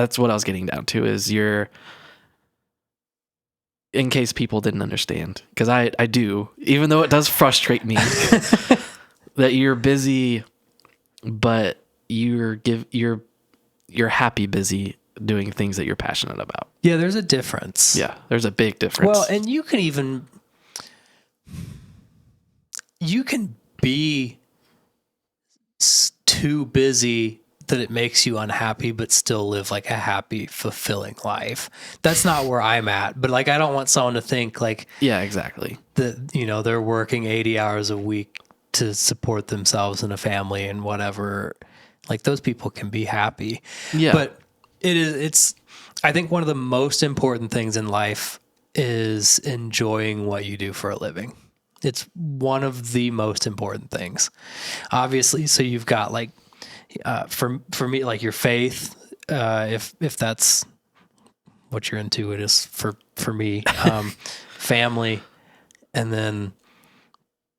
That's what I was getting down to, is in case people didn't understand, because I do, even though it does frustrate me that you're busy, but you're happy busy doing things that you're passionate about. Yeah, there's a difference. Yeah, there's a big difference. Well, and you can be too busy that it makes you unhappy, but still live like a happy, fulfilling life. That's not where I'm at. But like, I don't want someone to think like, yeah, exactly, that, you know, they're working 80 hours a week to support themselves and a family and whatever. Like, those people can be happy. Yeah. But I think one of the most important things in life is enjoying what you do for a living. It's one of the most important things, obviously. So you've got like, for me, like your faith, if that's what you're into, it is for me, family. And then,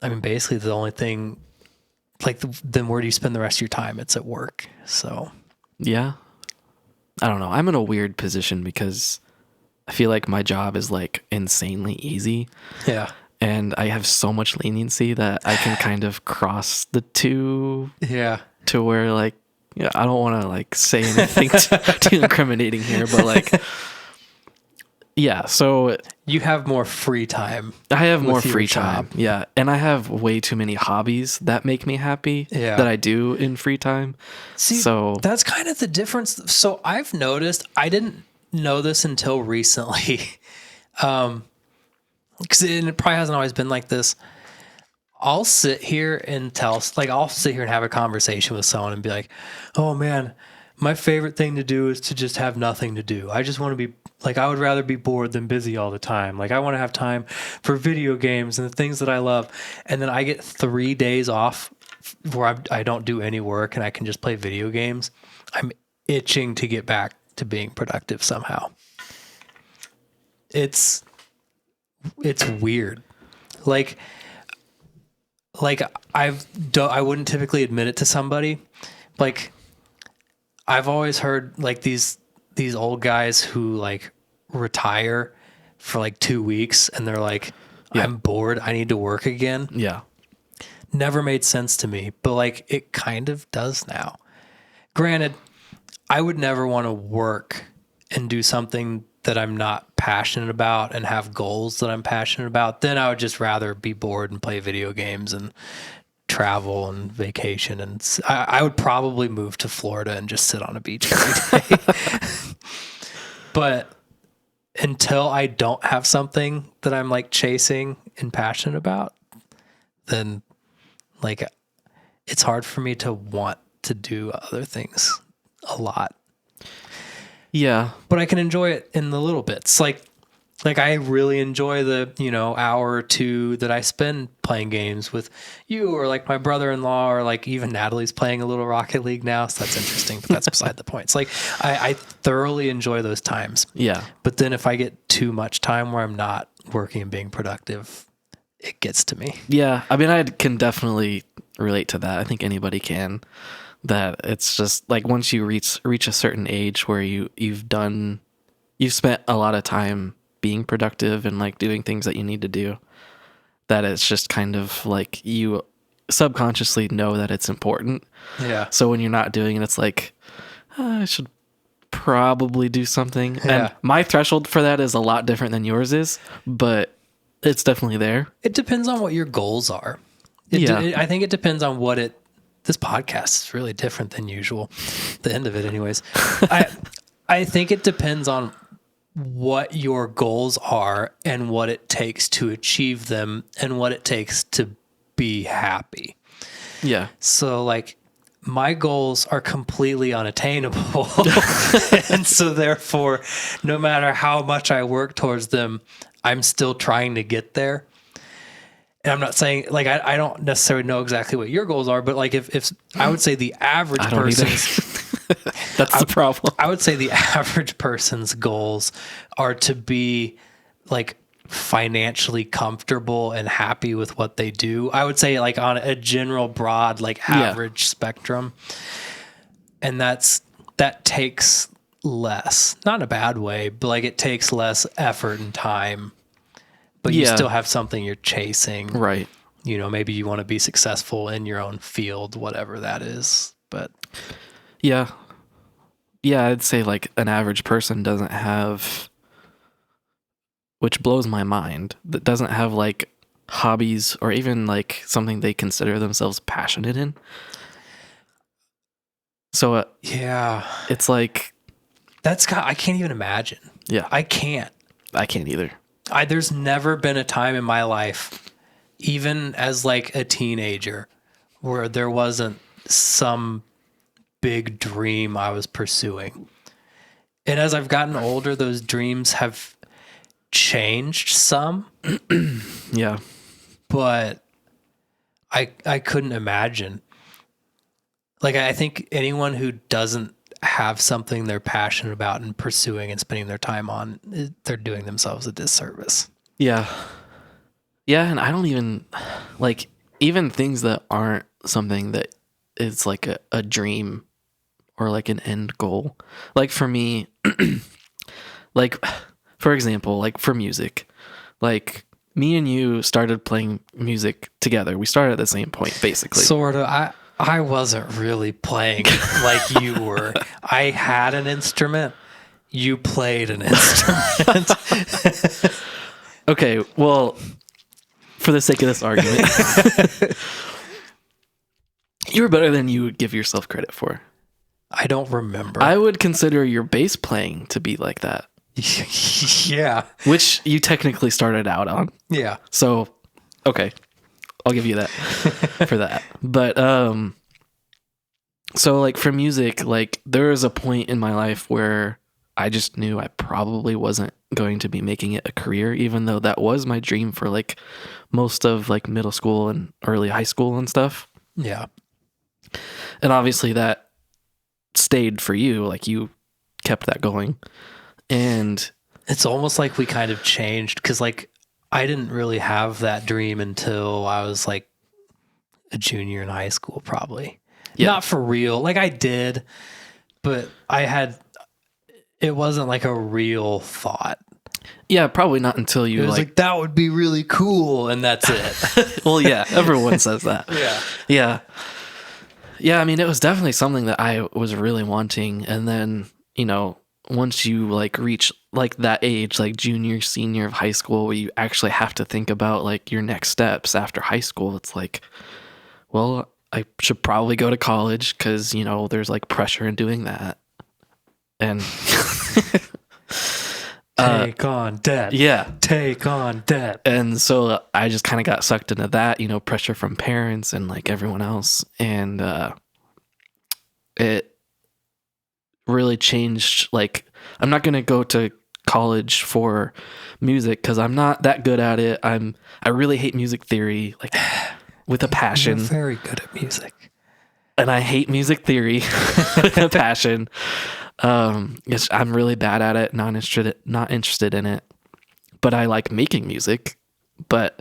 I mean, basically the only thing, like, then where do you spend the rest of your time? It's at work. So yeah, I don't know. I'm in a weird position because I feel like my job is like insanely easy. Yeah. And I have so much leniency that I can kind of cross the two. Yeah. To where, like, yeah, I don't want to like say anything too incriminating here, but like, yeah. So you have more free time. I have more free time. Yeah. And I have way too many hobbies that make me happy that I do in free time. See, so that's kind of the difference. So I've noticed, I didn't know this until recently. Because it probably hasn't always been like this. I'll sit here and I'll sit here and have a conversation with someone and be like, oh man, my favorite thing to do is to just have nothing to do. I just want to be like, I would rather be bored than busy all the time. Like, I want to have time for video games and the things that I love. And then I get 3 days off where I don't do any work and I can just play video games. I'm itching to get back to being productive somehow. It's weird. Like I wouldn't typically admit it to somebody. Like, I've always heard like these old guys who like retire for like 2 weeks and they're like, I'm bored, I need to work again. Yeah. Never made sense to me, but like it kind of does now. Granted, I would never want to work and do something that I'm not passionate about and have goals that I'm passionate about. Then I would just rather be bored and play video games and travel and vacation. And I would probably move to Florida and just sit on a beach every day. But until I don't have something that I'm like chasing and passionate about, then like it's hard for me to want to do other things a lot. Yeah. But I can enjoy it in the little bits. Like I really enjoy the, hour or two that I spend playing games with you, or like my brother-in-law, or like even Natalie's playing a little Rocket League now. So that's interesting, but that's beside the point. It's like, I thoroughly enjoy those times. Yeah. But then if I get too much time where I'm not working and being productive, it gets to me. Yeah. I mean, I can definitely relate to that. I think anybody can. That it's just like once you reach a certain age where you've spent a lot of time being productive and like doing things that you need to do, that it's just kind of like you subconsciously know that it's important. Yeah. So when you're not doing it, it's like, I should probably do something. Yeah. And my threshold for that is a lot different than yours is, but it's definitely there. It depends on what your goals are. I think it depends on this podcast is really different than usual. The end of it anyways. I think it depends on what your goals are and what it takes to achieve them and what it takes to be happy. Yeah. So like my goals are completely unattainable. And so therefore, no matter how much I work towards them, I'm still trying to get there. And I'm not saying like, I don't necessarily know exactly what your goals are, but like if I would say the average person's, that's the problem. I would say the average person's goals are to be like financially comfortable and happy with what they do. I would say like on a general broad, like average spectrum. And that takes less, not in a bad way, but like it takes less effort and time, but you Yeah. still have something you're chasing. Right. You know, maybe you want to be successful in your own field, whatever that is. But Yeah. Yeah, I'd say like an average person doesn't have, which blows my mind, that doesn't have like hobbies or even like something they consider themselves passionate in. So yeah, it's like, I can't even imagine. yeah, I can't. I can't either. There's never been a time in my life, even as like a teenager, where there wasn't some big dream I was pursuing. And as I've gotten older, those dreams have changed some, Yeah. but I couldn't imagine. Like, I think anyone who doesn't have something they're passionate about and pursuing and spending their time on, they're doing themselves a disservice. Yeah. Yeah. And I don't even like even things that aren't something that is like a dream or like an end goal. Like for me, like for example, like for music, like me and you started playing music together. We started at the same point, basically. Sort of. I wasn't really playing like you were. I had an instrument. You played an instrument. Okay, well, for the sake of this argument, you were better than you would give yourself credit for. I don't remember. I would consider your bass playing to be like that, Yeah. which you technically started out on. Yeah. So, okay, I'll give you that for that. But so like for music, like there was a point in my life where I just knew I probably wasn't going to be making it a career, even though that was my dream for like most of like middle school and early high school and stuff. Yeah. And obviously that stayed for you, like you kept that going. And It's almost like we kind of changed because, like, I didn't really have that dream until I was like a junior in high school, probably. Yeah. Not for real. Like, I did, but it wasn't like a real thought. yeah, probably not until you It was like, that would be really cool. And that's it. well, yeah, everyone says that. Yeah. Yeah. Yeah, I mean, it was definitely something that I was really wanting. And then, you know, once you like reach like that age, like junior, senior of high school, where you actually have to think about like your next steps after high school, it's like, well, I should probably go to college because, you know, there's like pressure in doing that. And Take on debt. yeah. Take on debt. And so I just kind of got sucked into that, you know, pressure from parents and like everyone else. And it really changed. Like, I'm not going to go to college for music because I'm not that good at it. I really hate music theory, like with a passion. You're very good at music. And I hate music theory with a passion. I'm really bad at it, not interested in it. But I like making music. But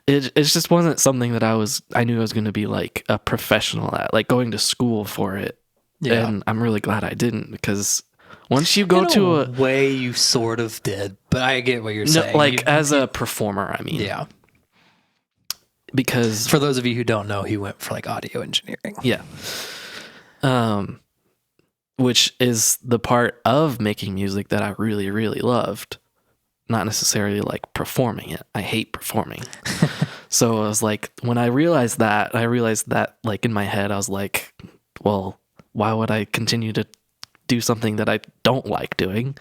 it just wasn't something that I knew I was going to be like a professional at, like going to school for it. Yeah. And I'm really glad I didn't, because once you go to a way, you sort of did, but I get what you're no, saying. like as a performer, I mean, Yeah. because For those of you who don't know, he went for like audio engineering. yeah, which is the part of making music that I really, really loved. Not necessarily like performing it. I hate performing. So I was like, when I realized that like in my head, I was like, well, why would I continue to do something that I don't like doing?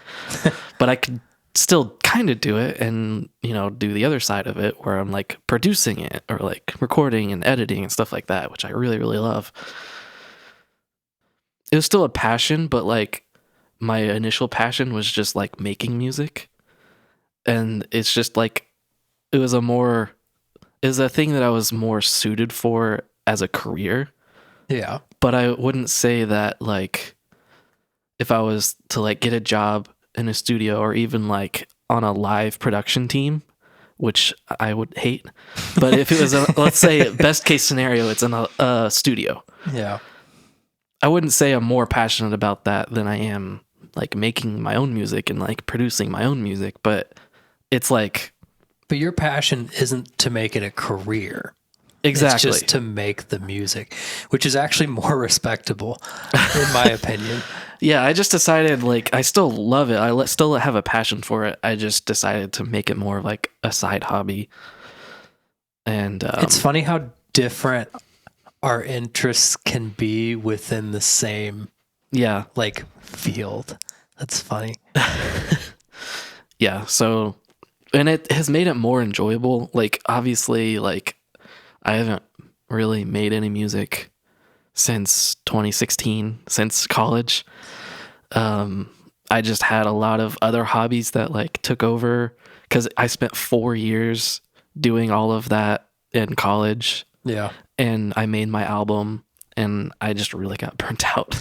But I could still kind of do it and, you know, do the other side of it where I'm like producing it or like recording and editing and stuff like that, which I really, really love. It was still a passion, but like my initial passion was just like making music. And it's just like, it was a thing that I was more suited for as a career. Yeah. But I wouldn't say that like if I was to like get a job in a studio or even like on a live production team, which I would hate. But if it was let's say best case scenario, it's in a studio. Yeah. I wouldn't say I'm more passionate about that than I am like making my own music and like producing my own music, but it's like But your passion isn't to make it a career. exactly It's just to make the music, which is actually more respectable, in my opinion. Yeah, I just decided like I still love it. Still have a passion for it. I just decided to make it more of like a side hobby. And It's funny how different our interests can be within the same yeah, like field. That's funny. yeah. So, and it has made it more enjoyable. Like obviously, like I haven't really made any music since 2016, since college. I just had a lot of other hobbies that like took over because I spent 4 years doing all of that in college. Yeah. And I made my album and I just really got burnt out.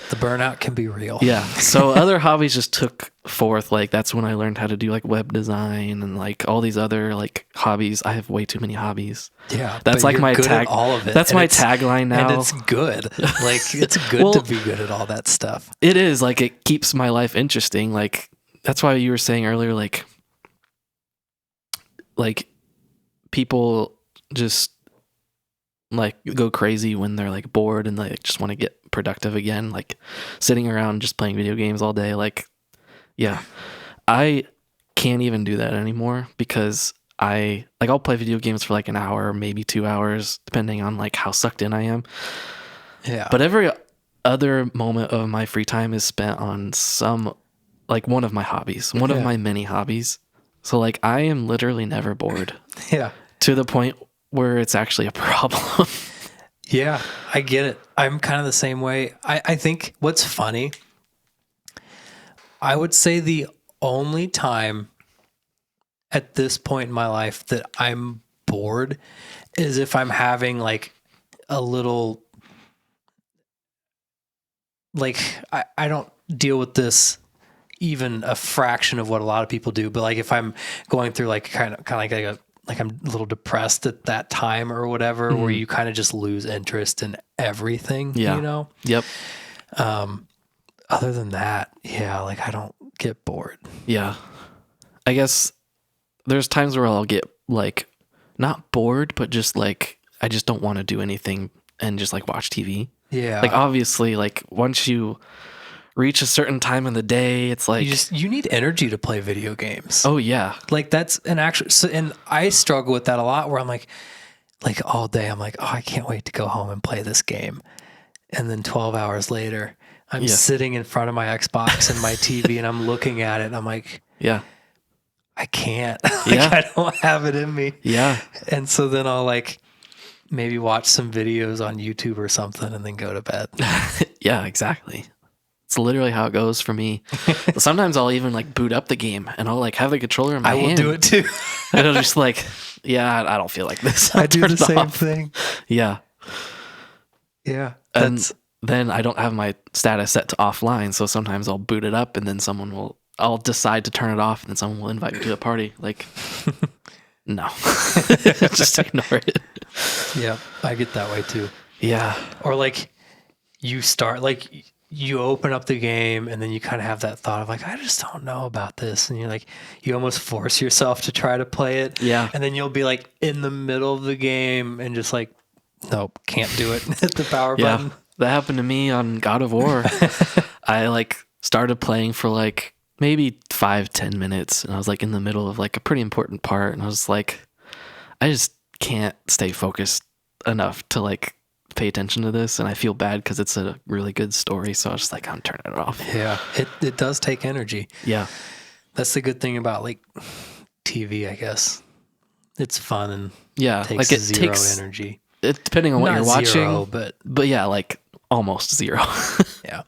The burnout can be real. Yeah. So other hobbies just took forth. Like that's when I learned how to do like web design and like all these other like hobbies. I have way too many hobbies. Yeah. That's like my tag. All of it. That's and my tagline now. And it's good. Like it's good Well, to be good at all that stuff. It is like it keeps my life interesting. Like that's why you were saying earlier, like people just like go crazy when they're like bored and they just want to get productive again, like sitting around just playing video games all day. Like, yeah, I can't even do that anymore because I'll play video games for like an hour, maybe 2 hours, depending on like how sucked in I am. Yeah. But every other moment of my free time is spent on like one of my hobbies, one of my many hobbies. So like I am literally never bored. Yeah. To the point where it's actually a problem. Yeah, I get it. I'm kind of the same way. I think what's funny, I would say the only time at this point in my life that I'm bored is if I'm having like a little, like, I don't deal with this even a fraction of what a lot of people do, but like if I'm going through like kind of like I'm a little depressed at that time or whatever, where you kind of just lose interest in everything, you know? Yep. Other than that, yeah, like I don't get bored. Yeah. I guess there's times where I'll get like not bored, but just like I just don't want to do anything and just like watch TV. Yeah. Like obviously like once you reach a certain time in the day, it's like you need energy to play video games. Oh yeah. Like that's an actual, so, and I struggle with that a lot where I'm like all day I'm like, oh, I can't wait to go home and play this game. And then 12 hours later, I'm sitting in front of my Xbox and my TV and I'm looking at it and I'm like, yeah, I can't. I don't have it in me. Yeah. And so then I'll like maybe watch some videos on YouTube or something and then go to bed. Yeah, exactly. It's literally how it goes for me. Sometimes I'll even like boot up the game and I'll like have the controller in my hand. I will do it too. And I'll just like, I don't feel like this. I do the same thing. Yeah. Yeah. And then I don't have my status set to offline. So sometimes I'll boot it up and then I'll decide to turn it off and then someone will invite me to a party. Like, no, just ignore it. Yeah. I get that way too. Yeah. Or like you start, like you open up the game and then you kind of have that thought of like, I just don't know about this. And you're like, you almost force yourself to try to play it. Yeah. And then you'll be like in the middle of the game and just like, nope, can't do it. Hit the power button. That happened to me on God of War. I like started playing for like maybe 5-10 minutes and I was like in the middle of like a pretty important part. And I was like, I just can't stay focused enough to like pay attention to this, and I feel bad because it's a really good story, so I was just like, I'm turning it off. Yeah, it does take energy. Yeah, that's the good thing about like TV, I guess. It's fun and takes like it zero takes energy. Depending on what Not you're watching, zero, but yeah, like almost zero. Yeah.